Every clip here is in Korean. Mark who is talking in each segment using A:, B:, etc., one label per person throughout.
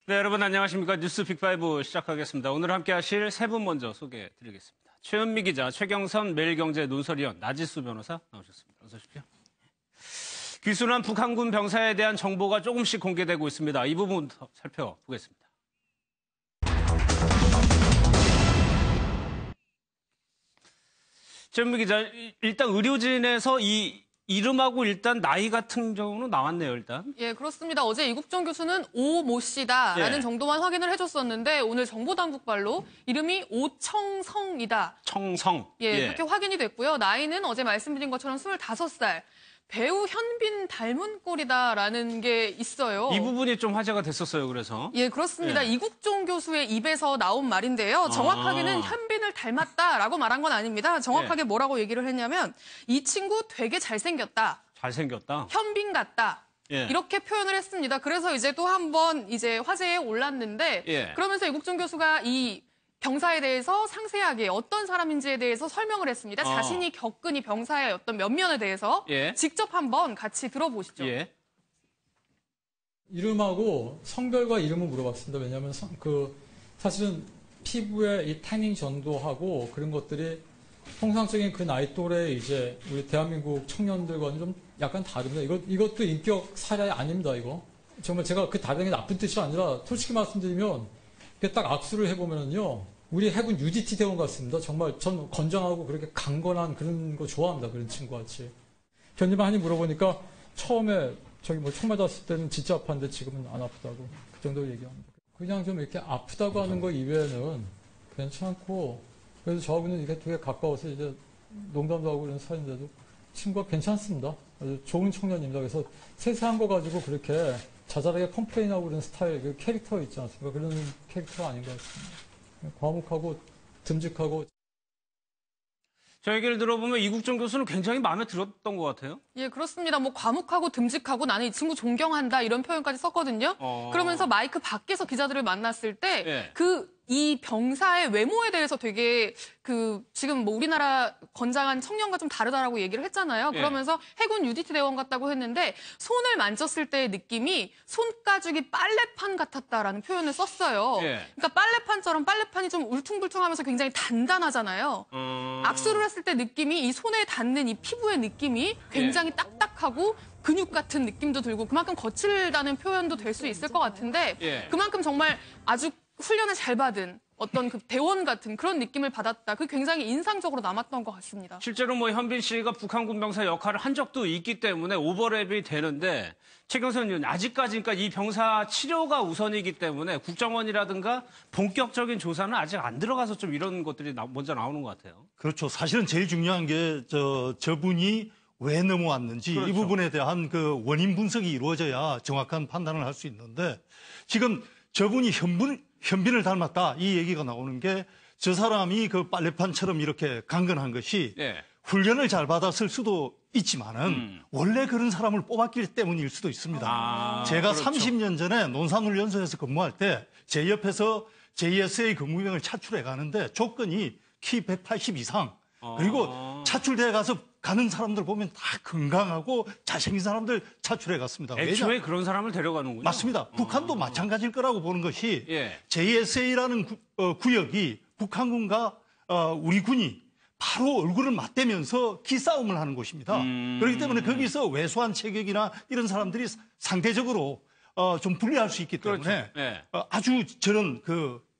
A: 네, 여러분 안녕하십니까. 뉴스 빅5 시작하겠습니다. 오늘 함께 하실 세 분 먼저 소개해드리겠습니다. 최은미 기자, 최경선 매일경제 논설위원, 나지수 변호사 나오셨습니다. 어서 오십시오. 귀순한 북한군 병사에 대한 정보가 조금씩 공개되고 있습니다. 이 부분부터 살펴보겠습니다. 최은미 기자, 일단 의료진에서 이 이름하고 일단 나이 같은 경우는 나왔네요, 일단.
B: 예, 그렇습니다. 어제 이국종 교수는 오모 씨다라는
A: 예.
B: 정도만 확인을 해줬었는데 오늘 정보당국발로 이름이 오청성이다.
A: 청성.
B: 예, 그렇게 확인이 됐고요. 나이는 어제 말씀드린 것처럼 25살. 배우 현빈 닮은 꼴이다라는 게 있어요.
A: 이 부분이 좀 화제가 됐었어요, 그래서.
B: 예, 그렇습니다.
A: 예.
B: 이국종 교수의 입에서 나온 말인데요. 정확하게는 현빈을 닮았다라고 말한 건 아닙니다. 정확하게 뭐라고 얘기를 했냐면 이 친구 되게 잘생겼다.
A: 잘생겼다.
B: 현빈 같다.
A: 예.
B: 이렇게 표현을 했습니다. 그래서 이제 또 한 번 이제 화제에 올랐는데
A: 예.
B: 그러면서 이국종 교수가 이 병사에 대해서 상세하게 어떤 사람인지에 대해서 설명을 했습니다. 자신이 겪은 이 병사의 어떤 면면에 대해서
A: 예.
B: 직접 한번 같이 들어보시죠.
A: 예.
C: 이름하고 성별과 이름을 물어봤습니다. 왜냐하면 사실은 피부의 이 태닝 정도하고 그런 것들이 통상적인 그 나이 또래 이제 우리 대한민국 청년들과는 좀 약간 다릅니다. 이것도 인격 살해 아닙니다. 이거 정말 제가 그 다른 게 나쁜 뜻이 아니라 솔직히 말씀드리면 딱 악수를 해보면은요. 우리 해군 UDT 대원 같습니다. 정말 전 건장하고 그렇게 강건한 그런 거 좋아합니다. 그런 친구 같이. 견디만 한이 물어보니까 처음에 총 맞았을 때는 진짜 아팠는데 지금은 안 아프다고 그 정도로 얘기합니다. 그냥 좀 이렇게 아프다고 하는 거 이외에는 괜찮고 그래서 저하고는 이게 되게 가까워서 이제 농담도 하고 그런 사이인데도 친구가 괜찮습니다. 아주 좋은 청년입니다. 그래서 세세한 거 가지고 그렇게 자잘하게 컴플레인하고 그런 스타일, 그 캐릭터 있지 않습니까? 그런 캐릭터가 아닌 것 같습니다. 과묵하고 듬직하고.
A: 저 얘기를 들어보면 이국종 교수는 굉장히 마음에 들었던 것 같아요.
B: 예, 그렇습니다. 뭐 과묵하고 듬직하고 나는 이 친구 존경한다 이런 표현까지 썼거든요. 그러면서 마이크 밖에서 기자들을 만났을 때 이 병사의 외모에 대해서 되게 지금 뭐 우리나라 건장한 청년과 좀 다르다라고 얘기를 했잖아요. 그러면서 해군 UDT 대원 같다고 했는데 손을 만졌을 때의 느낌이 손가죽이 빨래판 같았다라는 표현을 썼어요. 그러니까 빨래판처럼 빨래판이 좀 울퉁불퉁하면서 굉장히 단단하잖아요. 악수를 했을 때 느낌이 이 손에 닿는 이 피부의 느낌이 굉장히 딱딱하고 근육 같은 느낌도 들고 그만큼 거칠다는 표현도 될 수 있을 것 같은데 그만큼 정말 아주 훈련을 잘 받은 어떤 그 대원 같은 그런 느낌을 받았다. 그게 굉장히 인상적으로 남았던 것 같습니다.
A: 실제로 뭐 현빈 씨가 북한군 병사 역할을 한 적도 있기 때문에 오버랩이 되는데 최경선 의원 아직까지 그러니까 이 병사 치료가 우선이기 때문에 국정원이라든가 본격적인 조사는 아직 안 들어가서 좀 이런 것들이 먼저 나오는 것 같아요.
D: 그렇죠. 사실은 제일 중요한 게 저분이 왜 넘어왔는지 이 부분에 대한 그 원인 분석이 이루어져야 정확한 판단을 할 수 있는데 지금 저분이 현빈을 닮았다 이 얘기가 나오는 게 저 사람이 그 빨래판처럼 이렇게 강건한 것이 훈련을 잘 받았을 수도 있지만은 원래 그런 사람을 뽑았기 때문일 수도 있습니다. 제가 그렇죠. 30년 전에 논산훈련소에서 근무할 때 제 옆에서 JSA 근무병을 차출해 가는데 조건이 키 180 이상 그리고 차출돼 가서 가는 사람들 보면 다 건강하고 잘생긴 사람들 차출해 갔습니다.
A: 애초에 그런 사람을 데려가는군요.
D: 맞습니다. 북한도 마찬가지일 거라고 보는 것이 JSA라는 구역이 북한군과 우리 군이 바로 얼굴을 맞대면서 기싸움을 하는 곳입니다. 그렇기 때문에 거기서 왜소한 체격이나 이런 사람들이 상대적으로 좀 불리할 수 있기 때문에 아주 저런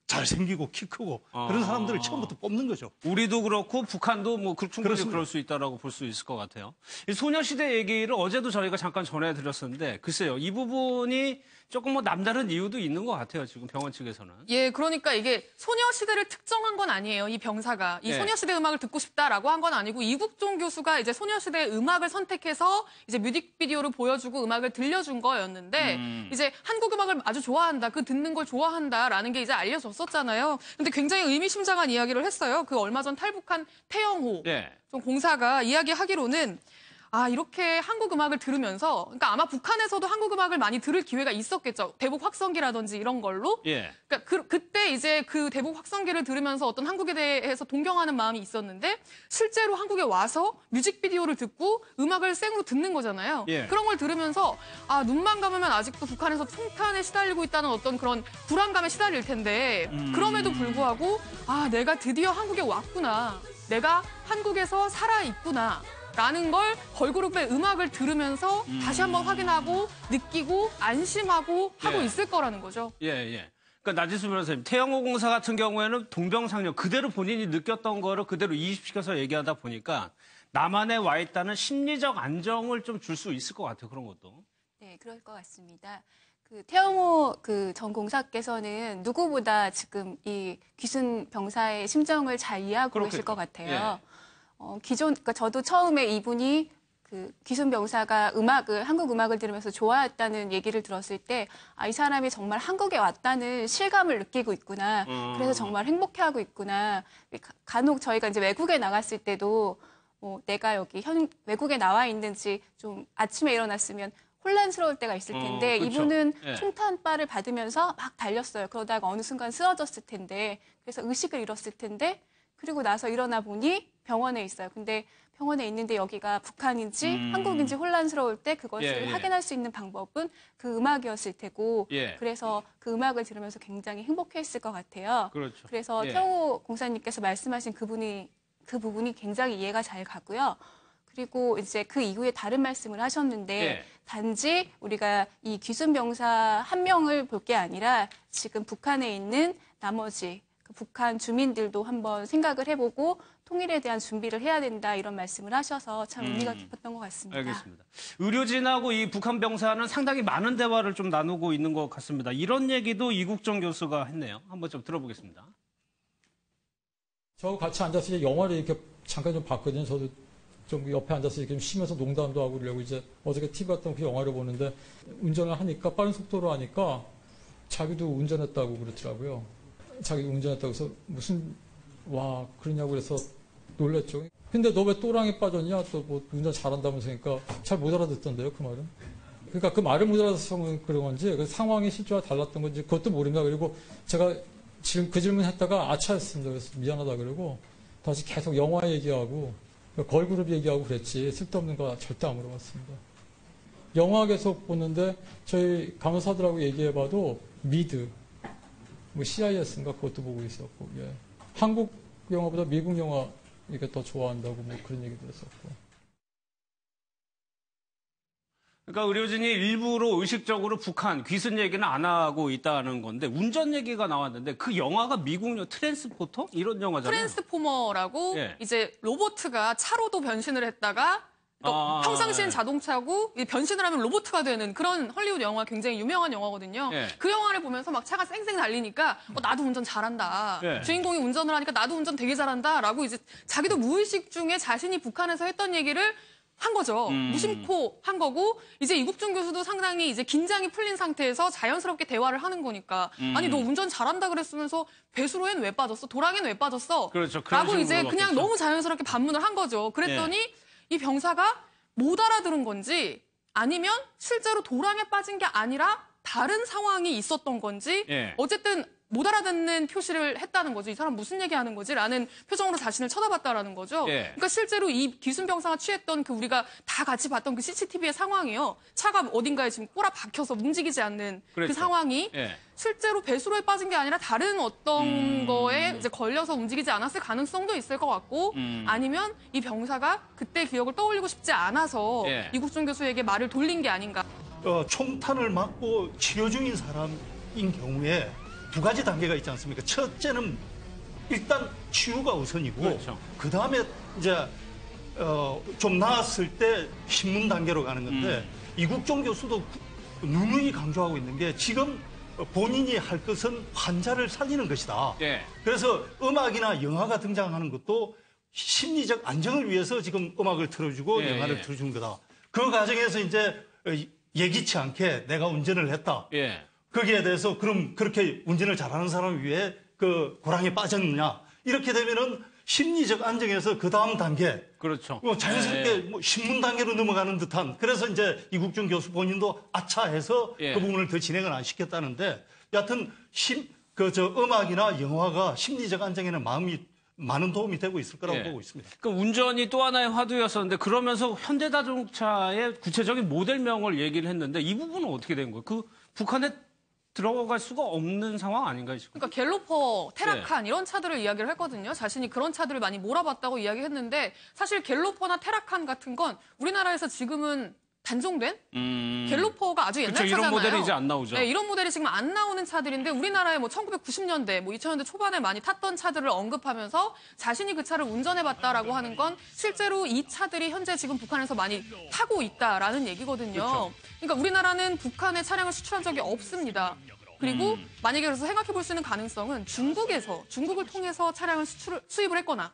D: 잘생기고 키 크고 그런 사람들을 처음부터 뽑는 거죠.
A: 우리도 그렇고 북한도 뭐 충분히 그럴 수 있다라고 볼 수 있을 것 같아요. 이 소녀시대 얘기를 어제도 저희가 잠깐 전해드렸었는데 글쎄요. 이 부분이 조금 뭐 남다른 이유도 있는 것 같아요. 지금 병원 측에서는.
B: 예, 그러니까 이게 소녀시대를 특정한 건 아니에요. 이 병사가. 이 소녀시대 음악을 듣고 싶다라고 한 건 아니고 이국종 교수가 이제 소녀시대 음악을 선택해서 이제 뮤직비디오를 보여주고 음악을 들려준 거였는데 이제 한국 음악을 아주 좋아한다. 그 듣는 걸 좋아한다라는 게 이제 알려졌었잖아요. 근데 굉장히 의미심장한 이야기를 했어요. 그 얼마 전 탈북한 태영호 좀 공사가 이야기하기로는 이렇게 한국 음악을 들으면서, 그러니까 아마 북한에서도 한국 음악을 많이 들을 기회가 있었겠죠. 대북 확성기라든지 이런 걸로.
A: 예.
B: 그러니까 그때 이제 그 대북 확성기를 들으면서 어떤 한국에 대해서 동경하는 마음이 있었는데, 실제로 한국에 와서 뮤직비디오를 듣고 음악을 생으로 듣는 거잖아요.
A: 예.
B: 그런 걸 들으면서 눈만 감으면 아직도 북한에서 총탄에 시달리고 있다는 어떤 그런 불안감에 시달릴 텐데, 그럼에도 불구하고 내가 드디어 한국에 왔구나. 내가 한국에서 살아있구나. 라는 걸 걸그룹의 음악을 들으면서 다시 한번 확인하고 느끼고 안심하고 하고 있을 거라는 거죠.
A: 예. 그러니까 나지수 변호사님, 태영호 공사 같은 경우에는 동병상련 그대로 본인이 느꼈던 거를 그대로 이입시켜서 얘기하다 보니까 남한에 와 있다는 심리적 안정을 좀 줄 수 있을 것 같아요. 그런 것도.
E: 네, 그럴 것 같습니다. 태영호 전 공사께서는 누구보다 지금 이 귀순 병사의 심정을 잘 이해하고 계실 것 같아요.
A: 예.
E: 그러니까 저도 처음에 이분이 귀순 병사가 한국 음악을 들으면서 좋아했다는 얘기를 들었을 때, 이 사람이 정말 한국에 왔다는 실감을 느끼고 있구나. 그래서 정말 행복해하고 있구나. 간혹 저희가 이제 외국에 나갔을 때도 내가 여기 외국에 나와 있는지 좀 아침에 일어났으면 혼란스러울 때가 있을 텐데,
A: 그렇죠.
E: 이분은
A: 예.
E: 총탄바를 받으면서 막 달렸어요. 그러다가 어느 순간 쓰러졌을 텐데, 그래서 의식을 잃었을 텐데, 그리고 나서 일어나 보니 병원에 있어요. 근데 병원에 있는데 여기가 북한인지 한국인지 혼란스러울 때 그것을 확인할 수 있는 방법은 그 음악이었을 테고, 그래서 그 음악을 들으면서 굉장히 행복했을 것 같아요.
A: 그렇죠.
E: 그래서 태영호 공사님께서 말씀하신 그 부분이 굉장히 이해가 잘 가고요. 그리고 이제 그 이후에 다른 말씀을 하셨는데, 단지 우리가 이 귀순 병사 한 명을 볼 게 아니라 지금 북한에 있는 나머지 북한 주민들도 한번 생각을 해보고 통일에 대한 준비를 해야 된다, 이런 말씀을 하셔서 참 의미가 깊었던 것 같습니다.
A: 알겠습니다. 의료진하고 이 북한 병사는 상당히 많은 대화를 좀 나누고 있는 것 같습니다. 이런 얘기도 이국정 교수가 했네요. 한번 좀 들어보겠습니다.
C: 저하고 같이 앉아서 이제 영화를 이렇게 잠깐 좀 봤거든요. 저도 좀 옆에 앉아서 이렇게 좀 쉬면서 농담도 하고 그러려고 이제 어저께 TV 봤던 그 영화를 보는데, 운전을 하니까 빠른 속도로 하니까 자기도 운전했다고 그러더라고요. 자기가 운전했다고 해서 그러냐고 그래서 놀랬죠. 근데 너 왜 또랑에 빠졌냐? 또 뭐 운전 잘한다면서. 그러니까 잘 못 알아듣던데요, 그 말은. 그러니까 그 말을 못 알아서 그런 건지, 그 상황이 실제와 달랐던 건지 그것도 모릅니다. 그리고 제가 지금 그 질문 했다가 아차했습니다. 그래서 미안하다 그러고 다시 계속 영화 얘기하고 걸그룹 얘기하고 그랬지, 쓸데없는 거 절대 안 물어봤습니다. 영화 계속 보는데 저희 간호사들하고 얘기해봐도 미드, CIS인가 그것도 보고 있었고, 한국 영화보다 미국 영화 이게 더 좋아한다고 그런 얘기도 했었고.
A: 그러니까 의료진이 일부러 의식적으로 북한 귀순 얘기는 안 하고 있다는 건데, 운전 얘기가 나왔는데 그 영화가 미국용 트랜스포터 이런 영화잖아요.
B: 트랜스포머라고 이제 로봇가 차로도 변신을 했다가 평상시엔 자동차고 변신을 하면 로봇가 되는 그런 헐리우드 영화, 굉장히 유명한 영화거든요. 그 영화를 보면서 막 차가 쌩쌩 달리니까 나도 운전 잘한다. 주인공이 운전을 하니까 나도 운전 되게 잘한다라고 이제 자기도 무의식 중에 자신이 북한에서 했던 얘기를 한 거죠. 무심코 한 거고, 이제 이국준 교수도 상당히 이제 긴장이 풀린 상태에서 자연스럽게 대화를 하는 거니까, 아니 너 운전 잘한다 그랬으면서 배수로엔 왜 빠졌어? 도랑에는 왜 빠졌어?
A: 그렇죠.
B: 라고 이제 그냥 너무 자연스럽게 반문을 한 거죠. 그랬더니 이 병사가 못 알아들은 건지, 아니면 실제로 도랑에 빠진 게 아니라 다른 상황이 있었던 건지, 어쨌든 못 알아듣는 표시를 했다는 거죠. 이 사람 무슨 얘기하는 거지? 라는 표정으로 자신을 쳐다봤다라는 거죠. 그러니까 실제로 이 귀순 병사가 취했던 그 우리가 다 같이 봤던 그 CCTV의 상황이요. 차가 어딘가에 지금 꼬라 박혀서 움직이지 않는 그 상황이 실제로 배수로에 빠진 게 아니라 다른 어떤 거에 이제 걸려서 움직이지 않았을 가능성도 있을 것 같고, 아니면 이 병사가 그때 기억을 떠올리고 싶지 않아서 이국준 교수에게 말을 돌린 게 아닌가.
D: 총탄을 맞고 치료 중인 사람인 경우에 두 가지 단계가 있지 않습니까? 첫째는 일단 치유가 우선이고, 그 다음에 이제 좀 나았을 때 신문 단계로 가는 건데, 이국종 교수도 누누이 강조하고 있는 게, 지금 본인이 할 것은 환자를 살리는 것이다. 그래서 음악이나 영화가 등장하는 것도 심리적 안정을 위해서 지금 음악을 틀어주고 영화를 틀어주는 거다. 그 과정에서 이제 예기치 않게 내가 운전을 했다. 거기에 대해서 그럼 그렇게 운전을 잘하는 사람을 위해 그 고랑에 빠졌느냐, 이렇게 되면은 심리적 안정에서 그 다음 단계
A: 그렇죠.
D: 자연스럽게 뭐 신문 단계로 넘어가는 듯한 그래서 이제 이국준 교수 본인도 아차해서 그 부분을 더 진행을 안 시켰다는데 여하튼 음악이나 영화가 심리적 안정에는 많은 도움이 되고 있을 거라고 보고 있습니다.
A: 그 운전이 또 하나의 화두였었는데 그러면서 현대자동차의 구체적인 모델명을 얘기를 했는데 이 부분은 어떻게 된 거예요? 그 북한에 들어갈 수가 없는 상황 아닌가요, 지금?
B: 그러니까 갤로퍼, 테라칸 이런 차들을 이야기를 했거든요. 자신이 그런 차들을 많이 몰아봤다고 이야기했는데 사실 갤로퍼나 테라칸 같은 건 우리나라에서 지금은 단종된 갤로퍼가 아주 옛날 차잖아요.
A: 이런 모델이 이제 안 나오죠.
B: 네, 이런 모델이 지금 안 나오는 차들인데 우리나라에 뭐 1990년대, 뭐 2000년대 초반에 많이 탔던 차들을 언급하면서 자신이 그 차를 운전해봤다라고 하는 건 실제로 이 차들이 현재 지금 북한에서 많이 타고 있다라는 얘기거든요.
A: 그렇죠.
B: 그러니까 우리나라는 북한에 차량을 수출한 적이 없습니다. 그리고 만약에 그래서 생각해 볼 수 있는 가능성은 중국을 통해서 차량을 수입을 했거나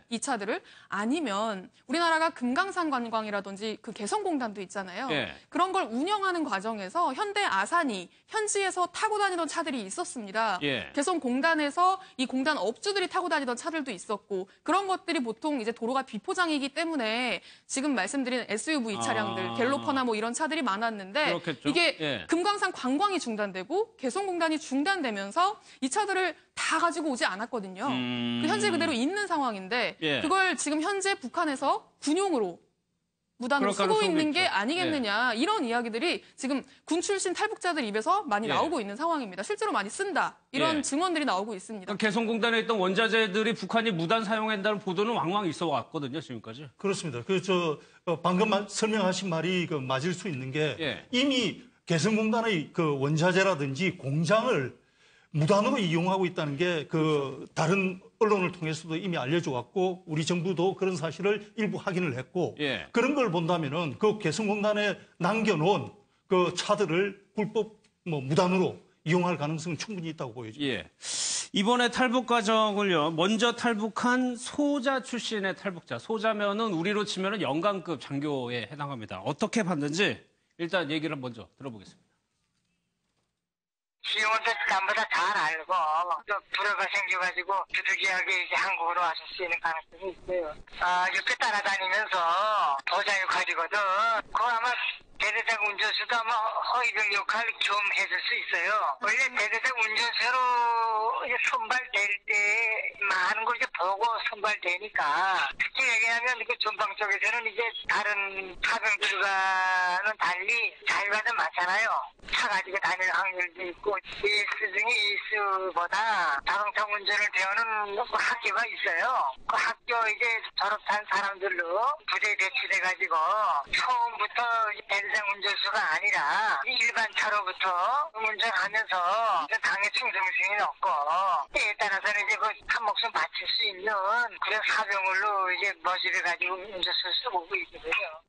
B: 이 차들을 아니면 우리나라가 금강산 관광이라든지 그 개성공단도 있잖아요. 그런 걸 운영하는 과정에서 현대 아산이 현지에서 타고 다니던 차들이 있었습니다. 개성공단에서 이 공단 업주들이 타고 다니던 차들도 있었고 그런 것들이 보통 이제 도로가 비포장이기 때문에 지금 말씀드린 SUV 차량들, 갤로퍼나 뭐 이런 차들이 많았는데
A: 그렇겠죠.
B: 이게 금강산 관광이 중단되고 개성공단이 중단되면서 이 차들을 다 가지고 오지 않았거든요. 그 현재 그대로 있는 상황인데 그걸 지금 현재 북한에서 군용으로 무단으로 쓰고 있는 게 아니겠느냐 이런 이야기들이 지금 군 출신 탈북자들 입에서 많이 나오고 있는 상황입니다. 실제로 많이 쓴다 이런 증언들이 나오고 있습니다.
A: 그러니까 개성공단에 있던 원자재들이 북한이 무단 사용한다는 보도는 왕왕 있어 왔거든요, 지금까지.
D: 그렇습니다. 방금 설명하신 말이 맞을 수 있는 게 이미 개성공단의 그 원자재라든지 공장을 무단으로 이용하고 있다는 게 다른 언론을 통해서도 이미 알려져 왔고 우리 정부도 그런 사실을 일부 확인을 했고 그런 걸 본다면은 그 개성공단에 남겨놓은 그 차들을 불법 무단으로 이용할 가능성은 충분히 있다고 보여집니다.
A: 이번에 탈북 과정을요. 먼저 탈북한 소자 출신의 탈북자. 소자면은 우리로 치면은 영관급 장교에 해당합니다. 어떻게 봤는지 일단 얘기를 먼저 들어보겠습니다.
F: 지금부터 남보다 잘 알고 또 불화가 생겨가지고 부득이하게 이제 한국으로 왔을 수 있는 가능성이 있어요. 옆에 따라다니면서 보좌역 가지거든. 그거 아마 대대장 운전수도 아마 허위병 역할을 좀 해줄 수 있어요. 원래 대대장 운전수로 이제 선발될 때 많은 걸 이제 보고 선발되니까 특히 얘기하면 그 전방 쪽에서는 이제 다른 파병들과는 달리 자유가 좀 많잖아요. 차 가지고 다니는 확률도 있고 ES 중에 ES보다 자동차 운전을 배우는 학교가 있어요. 그 학교 이제 졸업한 사람들로 부대에 배치돼가지고 처음부터 대대장 운전수가 아니라 일반 차로부터 운전하면서 당의 충성심이 높고 때에 따라서는 이제 한 목숨 바칠 수 있는 그런 사병으로 이제 머지를 가지고 운전수를 쓰고 있거든요.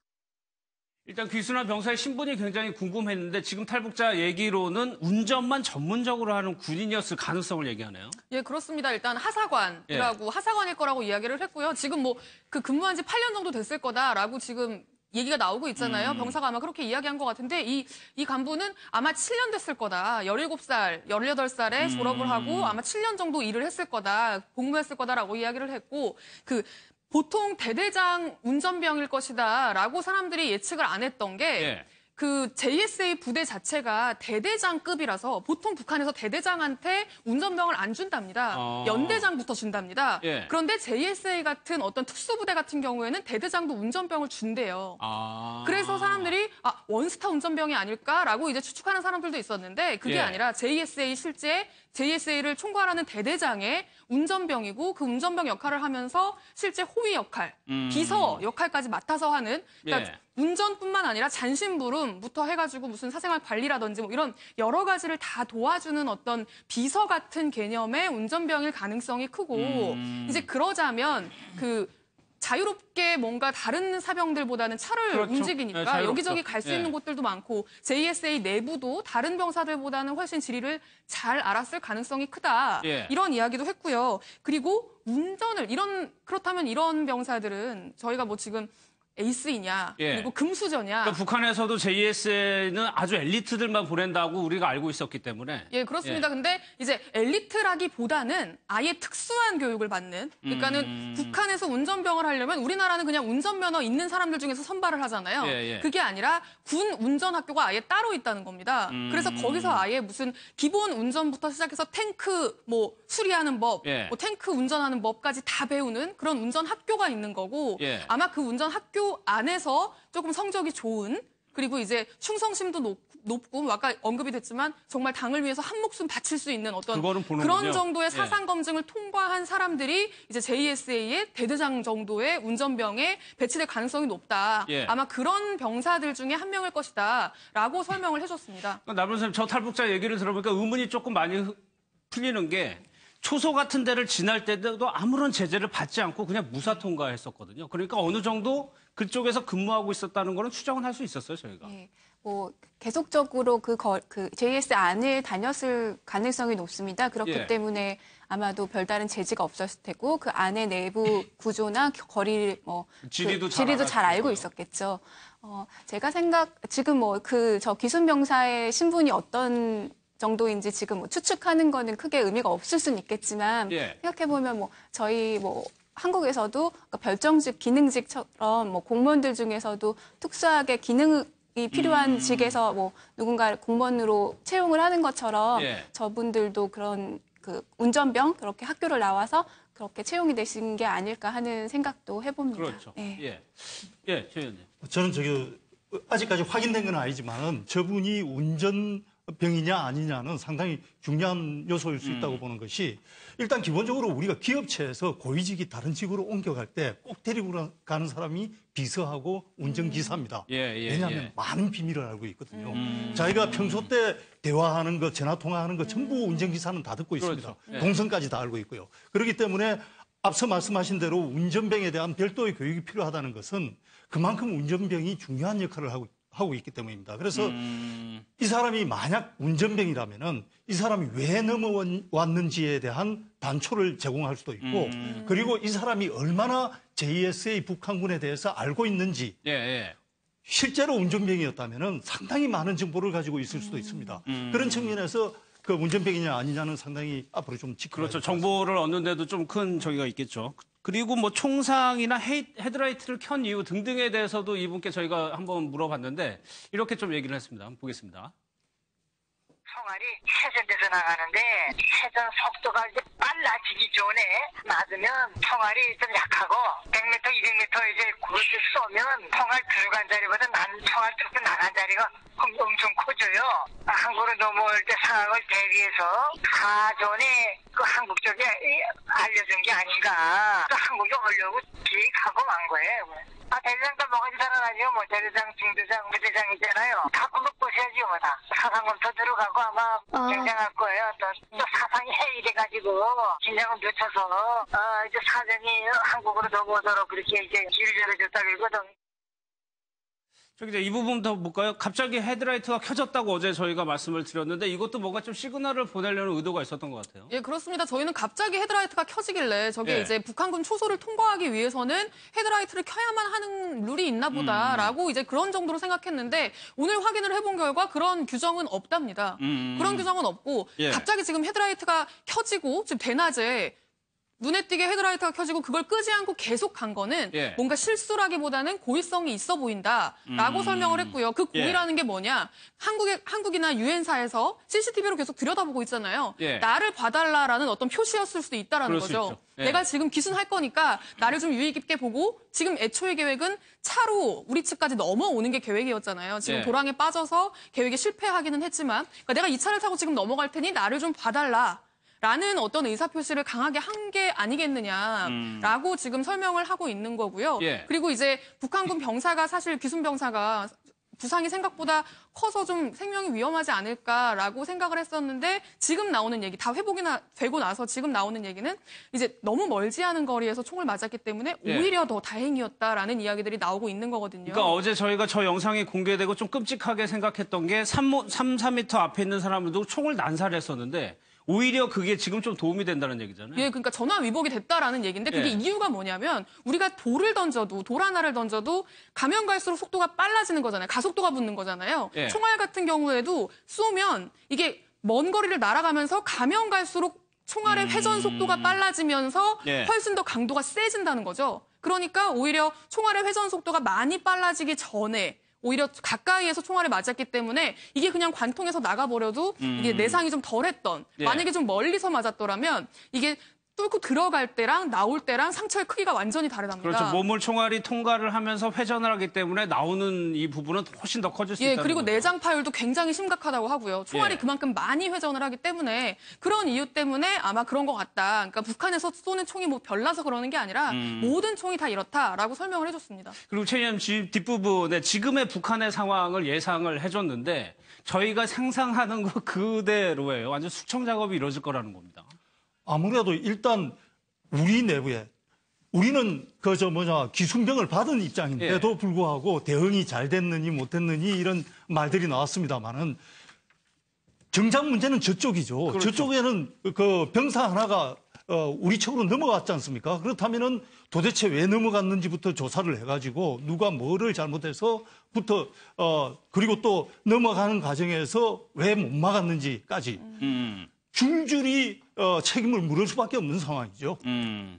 A: 일단 귀순한 병사의 신분이 굉장히 궁금했는데 지금 탈북자 얘기로는 운전만 전문적으로 하는 군인이었을 가능성을 얘기하네요.
B: 예, 그렇습니다. 일단 하사관이라고 하사관일 거라고 이야기를 했고요. 지금 그 근무한 지 8년 정도 됐을 거다라고 지금 얘기가 나오고 있잖아요. 병사가 아마 그렇게 이야기한 것 같은데 이 간부는 아마 7년 됐을 거다. 17살, 18살에 졸업을 하고 아마 7년 정도 일을 했을 거다. 복무했을 거다라고 이야기를 했고 보통 대대장 운전병일 것이다라고 사람들이 예측을 안 했던 게 그 JSA 부대 자체가 대대장급이라서 보통 북한에서 대대장한테 운전병을 안 준답니다. 연대장부터 준답니다. 그런데 JSA 같은 어떤 특수부대 같은 경우에는 대대장도 운전병을 준대요. 그래서 사람들이 원스타 운전병이 아닐까라고 이제 추측하는 사람들도 있었는데 그게 아니라 실제 JSA를 총괄하는 대대장의 운전병이고 그 운전병 역할을 하면서 실제 호위 역할, 비서 역할까지 맡아서 하는 그러니까 운전뿐만 아니라 잔심부름부터 해가지고 무슨 사생활 관리라든지 이런 여러 가지를 다 도와주는 어떤 비서 같은 개념의 운전병일 가능성이 크고 이제 그러자면 자유롭게 뭔가 다른 사병들보다는 차를 움직이니까 여기저기 갈 수 있는 곳들도 많고 JSA 내부도 다른 병사들보다는 훨씬 지리를 잘 알았을 가능성이 크다. 이런 이야기도 했고요. 그리고 운전을 그렇다면 이런 병사들은 저희가 지금 에이스이냐,
A: 예.
B: 그리고 금수저냐.
A: 그러니까 북한에서도 JSA는 아주 엘리트들만 보낸다고 우리가 알고 있었기 때문에.
B: 예, 그렇습니다. 근데 이제 엘리트라기보다는 아예 특수한 교육을 받는. 그러니까는 북한에서 운전병을 하려면 우리나라는 그냥 운전면허 있는 사람들 중에서 선발을 하잖아요.
A: 예.
B: 그게 아니라 군 운전학교가 아예 따로 있다는 겁니다. 그래서 거기서 아예 무슨 기본 운전부터 시작해서 탱크 뭐 수리하는 법,
A: 예.
B: 뭐 탱크 운전하는 법까지 다 배우는 그런 운전 학교가 있는 거고
A: 예.
B: 아마 그 운전 학교 안에서 조금 성적이 좋은 그리고 이제 충성심도 높고 뭐 아까 언급이 됐지만 정말 당을 위해서 한 목숨 바칠 수 있는 어떤
A: 그거는
B: 그런
A: 보는군요.
B: 정도의
A: 예.
B: 사상 검증을 통과한 사람들이 이제 JSA의 대대장 정도의 운전병에 배치될 가능성이 높다.
A: 예.
B: 아마 그런 병사들 중에 한 명일 것이다라고 설명을 해줬습니다.
A: 나분 선생님, 저 탈북자 얘기를 들어보니까 의문이 조금 많이 풀리는 게 초소 같은 데를 지날 때도 아무런 제재를 받지 않고 그냥 무사 통과했었거든요. 그러니까 어느 정도 그쪽에서 근무하고 있었다는 거는 추정은 할 수 있었어요, 저희가.
E: 예, 뭐 계속적으로 그 JS 안을 다녔을 가능성이 높습니다. 그렇기
A: 예.
E: 때문에 아마도 별다른 제지가 없었을 테고 그 안의 내부 구조나 거리를
A: 지리도
E: 잘 알고
A: 거고요.
E: 있었겠죠. 제가 지금 저 기순병사의 신분이 어떤 정도인지 지금 추측하는 거는 크게 의미가 없을 수는 있겠지만
A: 예.
E: 생각해보면 저희 한국에서도 그러니까 별정직, 기능직처럼 공무원들 중에서도 특수하게 기능이 필요한 직에서 누군가 공무원으로 채용을 하는 것처럼
A: 예.
E: 저분들도 그런 그 운전병 그렇게 학교를 나와서 그렇게 채용이 되신 게 아닐까 하는 생각도 해봅니다.
A: 그렇죠.
E: 네.
A: 예, 최 의원님.
D: 저는 아직까지 확인된 건 아니지만은 저분이 운전병이냐 아니냐는 상당히 중요한 요소일 수 있다고 보는 것이 일단 기본적으로 우리가 기업체에서 고위직이 다른 직으로 옮겨갈 때 꼭 데리고 가는 사람이 비서하고 운전기사입니다. 왜냐하면 많은 비밀을 알고 있거든요. 자기가 평소 때 대화하는 거, 전화 통화하는 거 전부 운전기사는 다 듣고 있습니다.
A: 그렇죠.
D: 동선까지 다 알고 있고요. 그렇기 때문에 앞서 말씀하신 대로 운전병에 대한 별도의 교육이 필요하다는 것은 그만큼 운전병이 중요한 역할을 하고 있기 때문입니다. 그래서 이 사람이 만약 운전병이라면은 이 사람이 왜 넘어왔는지에 대한 단초를 제공할 수도 있고 그리고 이 사람이 얼마나 JSA 북한군에 대해서 알고 있는지 실제로 운전병이었다면은 상당히 많은 정보를 가지고 있을 수도 있습니다. 그런 측면에서 그 운전병이냐 아니냐는 상당히 앞으로 좀 지켜봐야
A: 그렇죠.
D: 될 것 같습니다.
A: 정보를 얻는데도 좀 큰 저기가 있겠죠. 그리고 뭐 총상이나 헤드라이트를 켠 이유 등등에 대해서도 이분께 저희가 한번 물어봤는데 이렇게 좀 얘기를 했습니다. 한번 보겠습니다.
F: 총알이 회전돼서 나가는데 회전 속도가 이제 빨라지기 전에 맞으면 총알이 좀 약하고 100m, 200m 이제 그렇게 쏘면 총알 들어간 자리보다 총알 뚫고 나간 자리가 엄청 커져요. 한국으로 넘어올 때 상황을 대비해서 사전에 그 한국 쪽에 알려준 게 아닌가. 또 한국에 오려고 기획하고 간 거예요. 대대장도 뭐가 이상하죠. 대대장, 중대장, 부대장 있잖아요. 다 그거 보셔야지요, 다. 사상검토 들어가고 아마 굉장할 거예요. 또 사상이 해이돼가지고 긴장을 늦춰서 이제 사전이 한국으로 넘어오도록 그렇게 이제 기회를 열어줬다 그러거든.
A: 저기 이제 이 부분부터 볼까요? 갑자기 헤드라이트가 켜졌다고 어제 저희가 말씀을 드렸는데 이것도 뭔가 좀 시그널을 보내려는 의도가 있었던 것 같아요.
B: 예, 그렇습니다. 저희는 갑자기 헤드라이트가 켜지길래 저게
A: 예.
B: 이제 북한군 초소를 통과하기 위해서는 헤드라이트를 켜야만 하는 룰이 있나 보다라고 이제 그런 정도로 생각했는데 오늘 확인을 해본 결과 그런 규정은 없답니다. 그런 규정은 없고
A: 예.
B: 갑자기 지금 헤드라이트가 켜지고 지금 대낮에 눈에 띄게 헤드라이트가 켜지고 그걸 끄지 않고 계속 간 거는
A: 예.
B: 뭔가 실수라기보다는 고의성이 있어 보인다라고 설명을 했고요. 그 고의라는 게 뭐냐? 한국이나 유엔사에서 CCTV로 계속 들여다보고 있잖아요.
A: 예.
B: 나를 봐달라라는 어떤 표시였을 수도 있다라는
A: 그럴 수
B: 거죠.
A: 있죠. 예.
B: 내가 지금 기순할 거니까 나를 좀 유의 깊게 보고 지금 애초의 계획은 차로 우리 측까지 넘어오는 게 계획이었잖아요. 지금
A: 예.
B: 도랑에 빠져서 계획에 실패하기는 했지만 그러니까 내가 이 차를 타고 지금 넘어갈 테니 나를 좀 봐달라. 라는 어떤 의사표시를 강하게 한 게 아니겠느냐라고 지금 설명을 하고 있는 거고요.
A: 예.
B: 그리고 이제 북한군 병사가 사실 기순병사가 부상이 생각보다 커서 좀 생명이 위험하지 않을까라고 생각을 했었는데 지금 나오는 얘기, 다 회복이 되고 나서 지금 나오는 얘기는 이제 너무 멀지 않은 거리에서 총을 맞았기 때문에
A: 예.
B: 오히려 더 다행이었다라는 이야기들이 나오고 있는 거거든요.
A: 그러니까 어제 저희가 저 영상이 공개되고 좀 끔찍하게 생각했던 게 3, 4m 앞에 있는 사람들도 총을 난사했었는데 오히려 그게 지금 좀 도움이 된다는 얘기잖아요.
B: 예, 그러니까 전화 위복이 됐다라는 얘기인데 그게
A: 예.
B: 이유가 뭐냐면 우리가 돌을 던져도 돌 하나를 던져도 가면 갈수록 속도가 빨라지는 거잖아요. 가속도가 붙는 거잖아요.
A: 예.
B: 총알 같은 경우에도 쏘면 이게 먼 거리를 날아가면서 가면 갈수록 총알의 회전 속도가 빨라지면서
A: 예.
B: 훨씬 더 강도가 세진다는 거죠. 그러니까 오히려 총알의 회전 속도가 많이 빨라지기 전에 오히려 가까이에서 총알을 맞았기 때문에 이게 그냥 관통해서 나가버려도 이게 내상이 좀 덜했던
A: 예.
B: 만약에 좀 멀리서 맞았더라면 이게 뚫고 들어갈 때랑 나올 때랑 상처의 크기가 완전히 다르답니다.
A: 그렇죠. 몸을 총알이 통과를 하면서 회전을 하기 때문에 나오는 이 부분은 훨씬 더 커질 수
B: 예,
A: 있다는
B: 그리고
A: 거죠.
B: 내장 파열도 굉장히 심각하다고 하고요. 총알이
A: 예.
B: 그만큼 많이 회전을 하기 때문에 그런 이유 때문에 아마 그런 것 같다. 그러니까 북한에서 쏘는 총이 뭐 별나서 그러는 게 아니라 모든 총이 다 이렇다라고 설명을 해줬습니다.
A: 그리고 최 의원 뒷부분에 지금의 북한의 상황을 예상을 해줬는데 저희가 상상하는 거 그대로예요. 완전 숙청 작업이 이루어질 거라는 겁니다.
D: 아무래도 일단 우리 내부에 우리는 기순병을 받은 입장인데도
A: 예.
D: 불구하고 대응이 잘 됐느니 못 됐느니 이런 말들이 나왔습니다만은 정작 문제는 저쪽이죠.
A: 그렇죠.
D: 저쪽에는 그 병사 하나가 우리 측으로 넘어갔지 않습니까? 그렇다면은 도대체 왜 넘어갔는지부터 조사를 해가지고 누가 뭐를 잘못해서부터 그리고 또 넘어가는 과정에서 왜 못 막았는지까지 줄줄이 책임을 물을 수밖에 없는 상황이죠.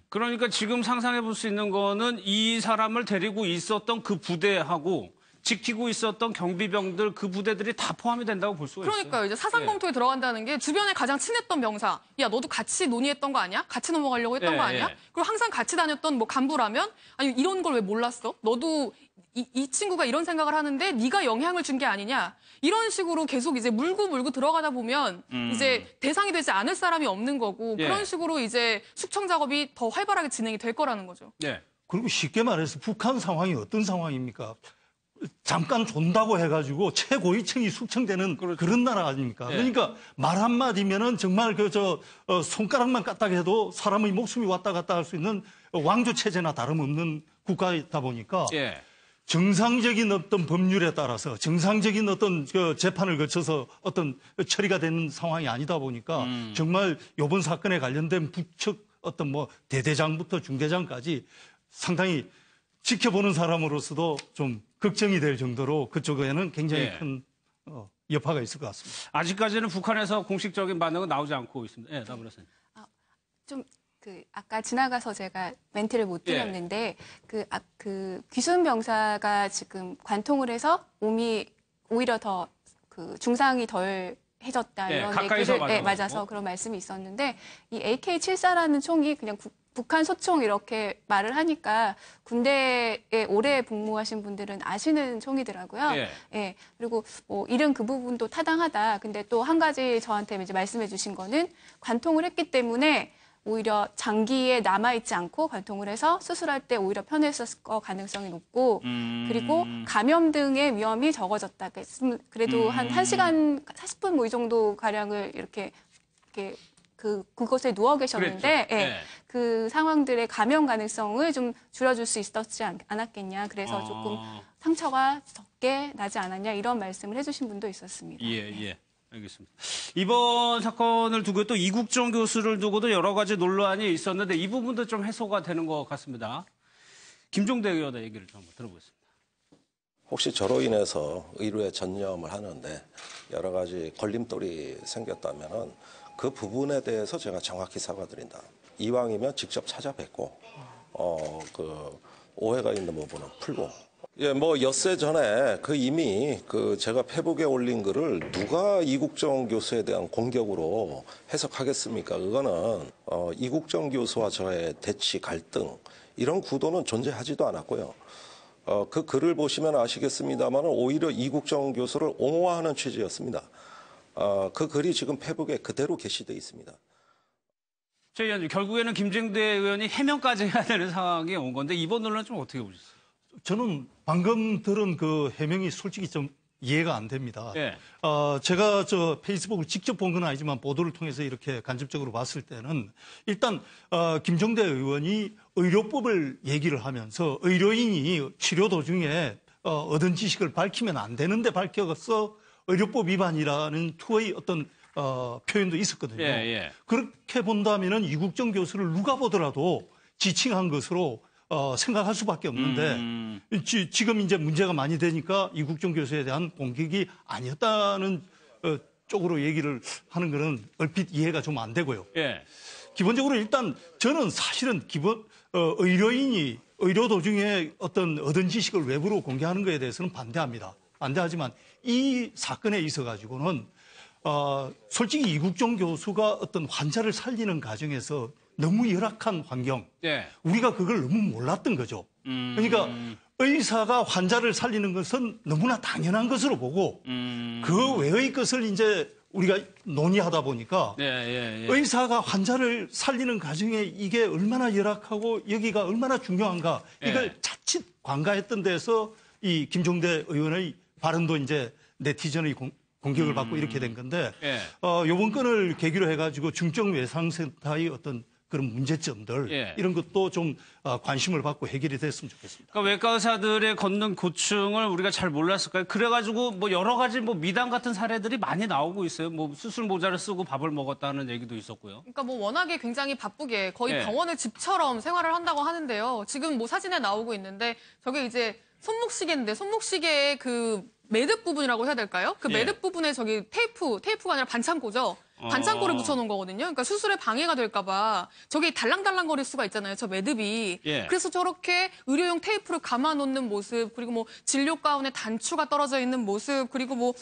A: 그러니까 지금 상상해 볼 수 있는 거는 이 사람을 데리고 있었던 그 부대하고 지키고 있었던 경비병들 그 부대들이 다 포함이 된다고 볼 수가 있어요.
B: 그러니까요. 이제 사상검토에 들어간다는 게 주변에 가장 친했던 병사. 야, 너도 같이 논의했던 거 아니야? 같이 넘어가려고 했던
A: 예,
B: 거 아니야?
A: 예.
B: 그리고 항상 같이 다녔던 뭐 간부라면 아니 이런 걸 왜 몰랐어? 너도 이 친구가 이런 생각을 하는데 네가 영향을 준 게 아니냐? 이런 식으로 계속 이제 물고 들어가다 보면 이제 대상이 되지 않을 사람이 없는 거고
A: 예.
B: 그런 식으로 이제 숙청 작업이 더 활발하게 진행이 될 거라는 거죠.
A: 네.
D: 그리고 쉽게 말해서 북한 상황이 어떤 상황입니까? 잠깐 존다고 해가지고 최고위층이 숙청되는
A: 그렇죠.
D: 그런 나라 아닙니까?
A: 예.
D: 그러니까 말 한마디면은 정말 손가락만 까딱 해도 사람의 목숨이 왔다 갔다 할 수 있는 왕조 체제나 다름없는 국가이다 보니까
A: 예.
D: 정상적인 어떤 법률에 따라서 정상적인 어떤 재판을 거쳐서 어떤 처리가 되는 상황이 아니다 보니까 정말 이번 사건에 관련된 부측 어떤 뭐 대대장부터 중대장까지 상당히 지켜보는 사람으로서도 좀 걱정이 될 정도로 그쪽에는 굉장히
A: 예.
D: 큰 여파가 있을 것 같습니다.
A: 아직까지는 북한에서 공식적인 반응은 나오지 않고 있습니다. 예, 남 변호사님.
E: 아까 지나가서 제가 멘트를 못
A: 예.
E: 드렸는데 그 귀순 병사가 지금 관통을 해서 몸이 오히려 더 중상이 덜 해졌다
A: 예,
E: 이런
A: 가까이서
E: 얘기를
A: 맞아가지고.
E: 맞아서 그런 말씀이 있었는데 이 AK-74라는 총이 그냥 북한 소총 이렇게 말을 하니까 군대에 오래 복무하신 분들은 아시는 총이더라고요.
A: 예.
E: 예. 그리고 뭐 이른 그 부분도 타당하다. 근데 또 한 가지 저한테 이제 말씀해 주신 거는 관통을 했기 때문에 오히려 장기에 남아있지 않고 관통을 해서 수술할 때 오히려 편했을 가능성이 높고 그리고 감염 등의 위험이 적어졌다. 그래도 한 1시간 40분 뭐 이 정도 가량을 이렇게 그곳에 누워 계셨는데
A: 그랬죠. 예.
E: 그 상황들의 감염 가능성을 좀 줄여줄 수 있었지 않았겠냐. 그래서 조금 상처가 적게 나지 않았냐 이런 말씀을 해주신 분도 있었습니다.
A: 예. 알겠습니다. 이번 사건을 두고 또 이국정 교수를 두고도 여러 가지 논란이 있었는데 이 부분도 좀 해소가 되는 것 같습니다. 김종대 의원의 얘기를 좀 한번 들어보겠습니다.
G: 혹시 저로 인해서 의료에 전념을 하는데 여러 가지 걸림돌이 생겼다면은 그 부분에 대해서 제가 정확히 사과드린다. 이왕이면 직접 찾아뵙고 오해가 있는 부분은 풀고. 예, 뭐 엿새 전에 이미 제가 페북에 올린 글을 누가 이국정 교수에 대한 공격으로 해석하겠습니까? 그거는 이국정 교수와 저의 대치 갈등 이런 구도는 존재하지도 않았고요. 그 글을 보시면 아시겠습니다만 오히려 이국정 교수를 옹호하는 취지였습니다. 그 글이 지금 페북에 그대로 게시돼 있습니다.
A: 최 의원님, 결국에는 김종대 의원이 해명까지 해야 되는 상황이 온 건데 이번 논란 좀 어떻게 보셨어요?
D: 저는 방금 들은 그 해명이 솔직히 좀 이해가 안 됩니다.
A: 예.
D: 제가 페이스북을 직접 본 건 아니지만 보도를 통해서 이렇게 간접적으로 봤을 때는 일단 김종대 의원이 의료법을 얘기를 하면서 의료인이 치료 도중에 얻은 지식을 밝히면 안 되는데 밝혀서 의료법 위반이라는 투의 어떤 표현도 있었거든요.
A: 예, 예.
D: 그렇게 본다면은 이국정 교수를 누가 보더라도 지칭한 것으로 생각할 수밖에 없는데 지금 이제 문제가 많이 되니까 이국정 교수에 대한 공격이 아니었다는 쪽으로 얘기를 하는 거는 얼핏 이해가 좀 안 되고요.
A: 예.
D: 기본적으로 일단 저는 사실은 의료인이 의료 도중에 어떤 얻은 지식을 외부로 공개하는 것에 대해서는 반대합니다. 반대하지만 이 사건에 있어 가지고는 솔직히 이국정 교수가 어떤 환자를 살리는 과정에서 너무 열악한 환경,
A: 예.
D: 우리가 그걸 너무 몰랐던 거죠. 그러니까 의사가 환자를 살리는 것은 너무나 당연한 것으로 보고 그 외의 것을 이제 우리가 논의하다 보니까 의사가 환자를 살리는 과정에 이게 얼마나 열악하고 여기가 얼마나 중요한가 이걸 자칫 관가했던 데서 이 김종대 의원의 발언도 이제 네티즌의 공격을 받고 이렇게 된 건데 이번 건을 계기로 해가지고 중증 외상센터의 어떤 그런 문제점들 이런 것도 좀 관심을 받고 해결이 됐으면 좋겠습니다.
A: 그러니까 외과 의사들의 걷는 고충을 우리가 잘 몰랐을까요? 그래가지고 뭐 여러 가지 뭐 미담 같은 사례들이 많이 나오고 있어요. 뭐 수술 모자를 쓰고 밥을 먹었다는 얘기도 있었고요.
B: 그러니까 뭐 워낙에 굉장히 바쁘게 거의
A: 예.
B: 병원을 집처럼 생활을 한다고 하는데요. 지금 뭐 사진에 나오고 있는데 저게 이제 손목시계인데 손목시계의 그 매듭 부분이라고 해야 될까요? 그 매듭 부분에 저기 테이프가 아니라 반창고죠. 반창고를 붙여놓은 거거든요. 그러니까 수술에 방해가 될까봐 저기 달랑달랑거릴 수가 있잖아요. 저 매듭이. 그래서 저렇게 의료용 테이프를 감아놓는 모습, 그리고 뭐 진료 가운에 단추가 떨어져 있는 모습, 그리고 뭐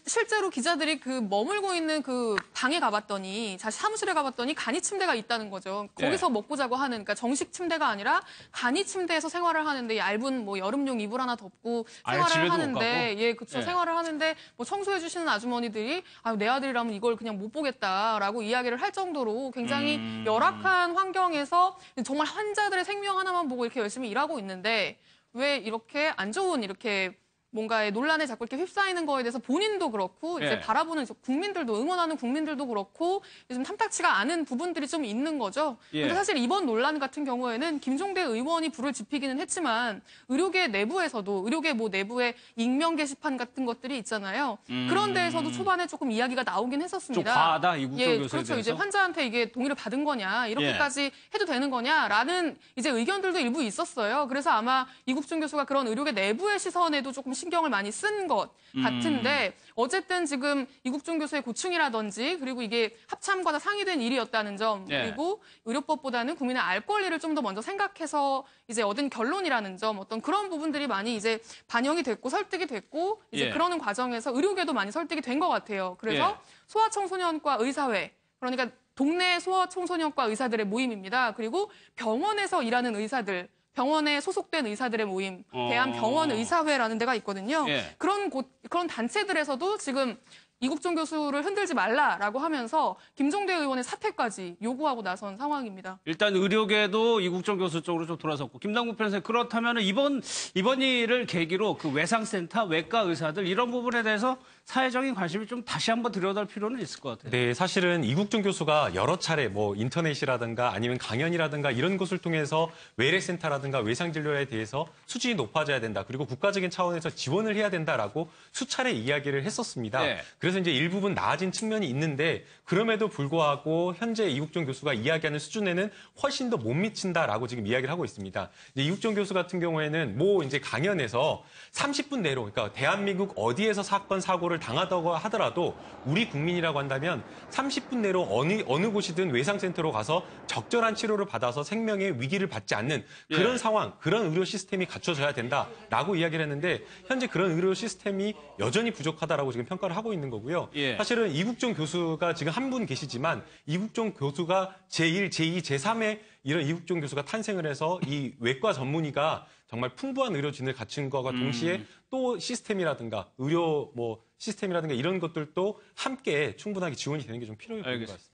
B: 실제로 기자들이 그 머물고 있는 그 방에 가봤더니, 자신 사무실에 가봤더니 간이 침대가 있다는 거죠. 거기서 먹고 자고 하는, 그러니까 정식 침대가 아니라 간이 침대에서 생활을 하는데 얇은 뭐 여름용 이불 하나 덮고 생활을 하는데, 그쵸. 생활을 하는데 뭐 청소해주시는 아주머니들이 내 아들이라면 이걸 그냥 못 보겠다라고 이야기를 할 정도로 굉장히 열악한 환경에서 정말 환자들의 생명 하나만 보고 이렇게 열심히 일하고 있는데 왜 이렇게 안 좋은 이렇게 뭔가의 논란에 자꾸 이렇게 휩싸이는 거에 대해서 본인도 그렇고 이제 바라보는 국민들도 응원하는 국민들도 그렇고 요즘 탐탁치가 않은 부분들이 좀 있는 거죠. 근데 사실 이번 논란 같은 경우에는 김종대 의원이 불을 지피기는 했지만 의료계 내부에서도 의료계 뭐 내부의 익명 게시판 같은 것들이 있잖아요. 그런 데에서도 초반에 조금 이야기가 나오긴 했었습니다.
A: 좀 과하다 이국정 교수에
B: 그렇죠.
A: 대해서.
B: 이제 환자한테 이게 동의를 받은 거냐 이렇게까지 해도 되는 거냐라는 이제 의견들도 일부 있었어요. 그래서 아마 이국정 교수가 그런 의료계 내부의 시선에도 조금 신경을 많이 쓴 것 같은데 어쨌든 지금 이국종 교수의 고충이라든지 그리고 이게 합참과도 상의된 일이었다는 점 그리고 의료법보다는 국민의 알 권리를 좀 더 먼저 생각해서 이제 얻은 결론이라는 점 어떤 그런 부분들이 많이 이제 반영이 됐고 설득이 됐고 이제 그러는 과정에서 의료계도 많이 설득이 된 것 같아요. 그래서 소아청소년과 의사회 그러니까 동네 소아청소년과 의사들의 모임입니다. 그리고 병원에서 일하는 의사들 병원에 소속된 의사들의 모임, 대한병원의사회라는 데가 있거든요. 그런 단체들에서도 지금 이국종 교수를 흔들지 말라라고 하면서 김종대 의원의 사퇴까지 요구하고 나선 상황입니다.
A: 일단 의료계도 이국정 교수 쪽으로 좀 돌아섰고 김남국 변호사님 그렇다면 이번 일을 계기로 그 외상센터, 외과 의사들 이런 부분에 대해서 사회적인 관심이 좀 다시 한번 들여다볼 필요는 있을 것 같아요.
H: 네, 사실은 이국종 교수가 여러 차례 뭐 인터넷이라든가 아니면 강연이라든가 이런 것을 통해서 외래센터라든가 외상진료에 대해서 수준이 높아져야 된다. 그리고 국가적인 차원에서 지원을 해야 된다라고 수차례 이야기를 했었습니다. 그래서 이제 일부분 나아진 측면이 있는데 그럼에도 불구하고 현재 이국종 교수가 이야기하는 수준에는 훨씬 더 못 미친다라고 지금 이야기를 하고 있습니다. 이제 이국종 교수 같은 경우에는 뭐 이제 강연에서 30분 내로 그러니까 대한민국 어디에서 사건 사고를 당하다고 하더라도 우리 국민이라고 한다면 30분 내로 어느 곳이든 외상센터로 가서 적절한 치료를 받아서 생명의 위기를 받지 않는 그런 상황, 그런 의료 시스템이 갖춰져야 된다라고 이야기를 했는데 현재 그런 의료 시스템이 여전히 부족하다라고 지금 평가를 하고 있는 거고요. 사실은 이국종 교수가 지금 한 분 계시지만 이국종 교수가 제1, 제2, 제3의 이런 이국종 교수가 탄생을 해서 이 외과 전문의가 정말 풍부한 의료진을 갖춘 것과 동시에 또 시스템이라든가 의료 시스템이라든가 이런 것들도 함께 충분하게 지원이 되는 게 좀 필요해 보이는 것 같습니다.